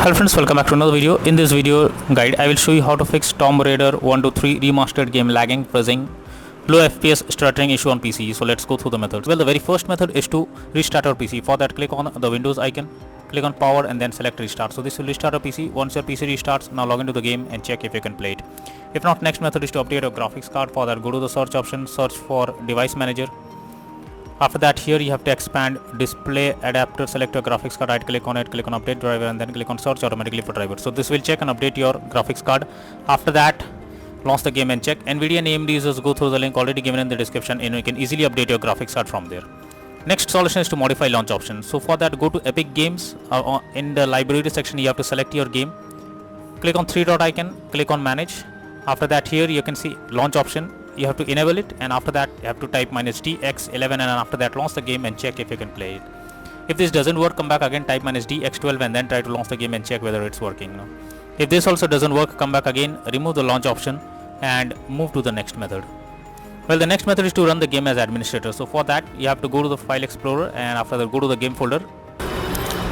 Hello friends, welcome back to another video. In this video guide, I will show you how to fix Tomb Raider I-III Remastered game lagging, pressing low FPS stuttering issue on PC. So let's go through the methods. Well, the very first method is to restart our PC. For that, click on the Windows icon, click on power and then select restart. So this will restart our PC. Once your PC restarts, now log into the game and check if you can play it. If not, next method is to update your graphics card. For that, go to the search option, search for device manager. After that, here you have to expand display adapter, select your graphics card, right click on it, click on update driver and then click on search automatically for driver. So this will check and update your graphics card. After that, launch the game and check. NVIDIA and AMD users, go through the link already given in the description and you can easily update your graphics card from there. Next solution is to modify launch option. So for that, go to Epic Games. In the library section, you have to select your game. Click on three dot icon, click on manage. After that, here you can see launch option. You have to enable it, and after that you have to type -DX11 and after that launch the game and check if you can play it. If this doesn't work, come back again, type -DX12 and then try to launch the game and check whether it's working. If this also doesn't work, come back again, remove the launch option and move to the next method. Well, the next method is to run the game as administrator. So for that, you have to go to the file explorer and after that go to the game folder.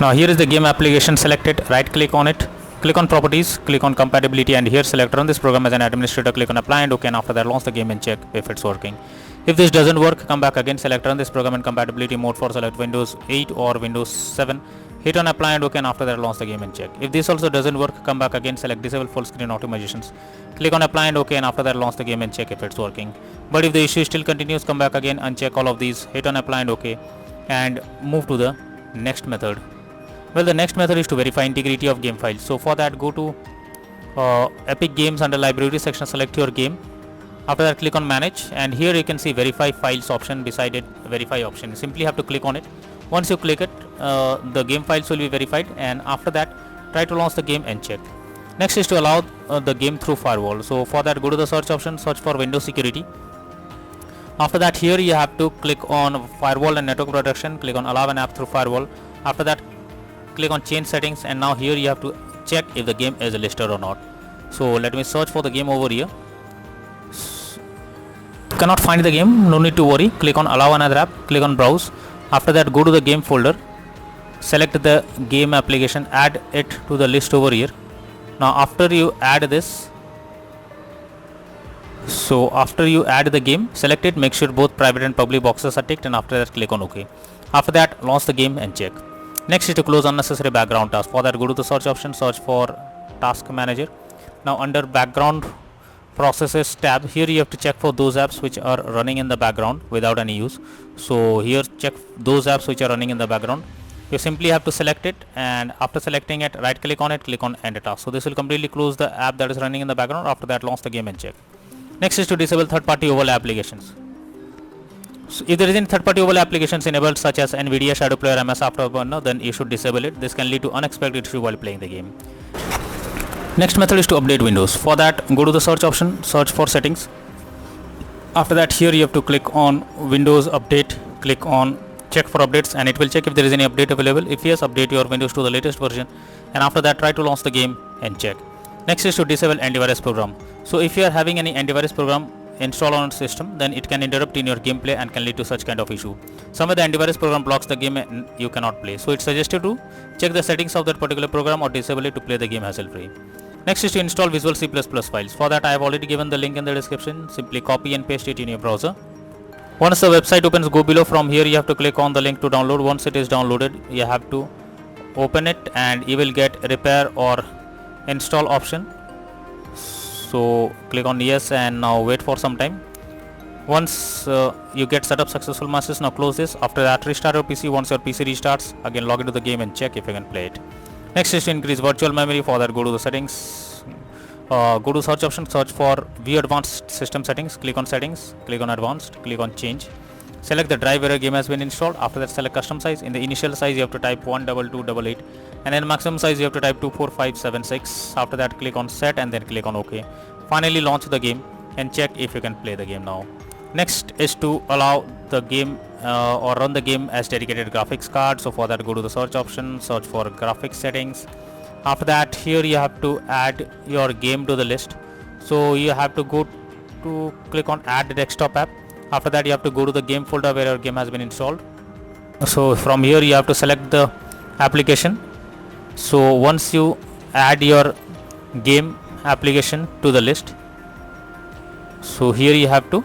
Now here is the game application selected, right click on it, click on properties, click on compatibility and here select run this program as an administrator, click on apply and OK, and after that launch the game and check if it's working. If this doesn't work, come back again, select run this program in compatibility mode for select Windows 8 or Windows 7, hit on apply and OK, and after that launch the game and check. If this also doesn't work, come back again, select disable full screen optimizations, click on apply and OK, and after that launch the game and check if it's working. But if the issue still continues, come back again, uncheck all of these, hit on apply and OK and move to the next method. Well, the next method is to verify integrity of game files. So for that, go to Epic Games, under library section, select your game. After that, click on manage and here you can see verify files option beside it, verify option. You simply have to click on it. Once you click it, the game files will be verified and after that try to launch the game and check. Next is to allow the game through firewall. So for that, go to the search option, search for Windows security. After that, here you have to click on firewall and network protection, click on allow an app through firewall. After that, click on change settings and now here you have to check if the game is listed or not. So let me search for the game over here. Cannot find the game, no need to worry, click on allow another app, click on browse. After that, go to the game folder, select the game application, add it to the list over here. Now after you add this, so after you add the game, select it, make sure both private and public boxes are ticked and after that click on OK. After that, launch the game and check. Next is to close unnecessary background tasks. For that, go to the search option, search for task manager. Now under background processes tab, here you have to check for those apps which are running in the background without any use. So here check those apps which are running in the background. You simply have to select it and after selecting it, right click on it, click on end task. So this will completely close the app that is running in the background. After that, launch the game and check. Next is to disable third-party overlay applications. So if there is any third-party overlay applications enabled such as NVIDIA Shadow Player, MS Afterburner, then you should disable it. This can lead to unexpected issue while playing the game. Next method is to update Windows. For that, go to the search option, search for settings. After that, here you have to click on Windows Update, click on check for updates and it will check if there is any update available. If yes, update your Windows to the latest version and after that try to launch the game and check. Next is to disable antivirus program. So if you are having any antivirus program install on system, then it can interrupt in your gameplay and can lead to such kind of issue. Somewhere the antivirus program blocks the game and you cannot play. So it's suggested to check the settings of that particular program or disable it to play the game hassle-free. Next is to install Visual C++ files. For that, I have already given the link in the description. Simply copy and paste it in your browser. Once the website opens, go below. From here you have to click on the link to download. Once it is downloaded, you have to open it and you will get repair or install option. So click on yes and now wait for some time. Once you get set up successful message, now close this. After that, restart your PC. Once your PC restarts, again log into the game and check if you can play it. Next is to increase virtual memory. For that, go to the settings, go to search option, search for view advanced system settings, click on settings, click on advanced, click on change. Select the drive where your game has been installed. After that, select custom size. In the initial size, you have to type 12288 and then maximum size you have to type 24576. After that, click on set and then click on OK. Finally, launch the game and check if you can play the game now. Next is to allow the game or run the game as dedicated graphics card. So for that, go to the search option, search for graphics settings. After that, here you have to add your game to the list. So you have to go to click on add desktop app. After that, you have to go to the game folder where your game has been installed. So from here you have to select the application So once you add your game application to the list, so here you have to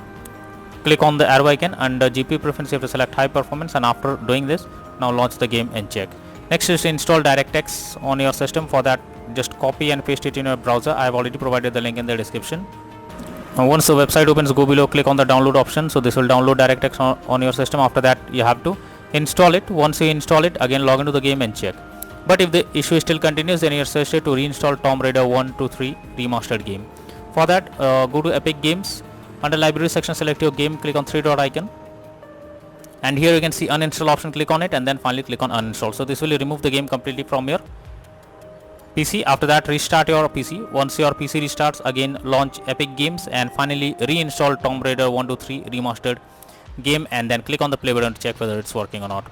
click on the arrow icon, and GPU preference you have to select high performance, and after doing this, now launch the game and check. Next is to install DirectX on your system. For that, just copy and paste it in your browser. I have already provided the link in the description. Now once the website opens, go below, click on the download option. So this will download DirectX on your system. After that, you have to install it. Once you install it, again log into the game and check. But if the issue still continues, then you are suggested to reinstall Tomb Raider I-III Remastered game. For that, go to Epic Games. Under library section, select your game, click on 3-dot icon, and here you can see uninstall option. Click on it and then finally click on uninstall. So this will remove the game completely from your PC. After that, restart your PC. Once your PC restarts, again launch Epic Games and finally reinstall Tomb Raider I-III Remastered game, and then click on the play button to check whether it's working or not.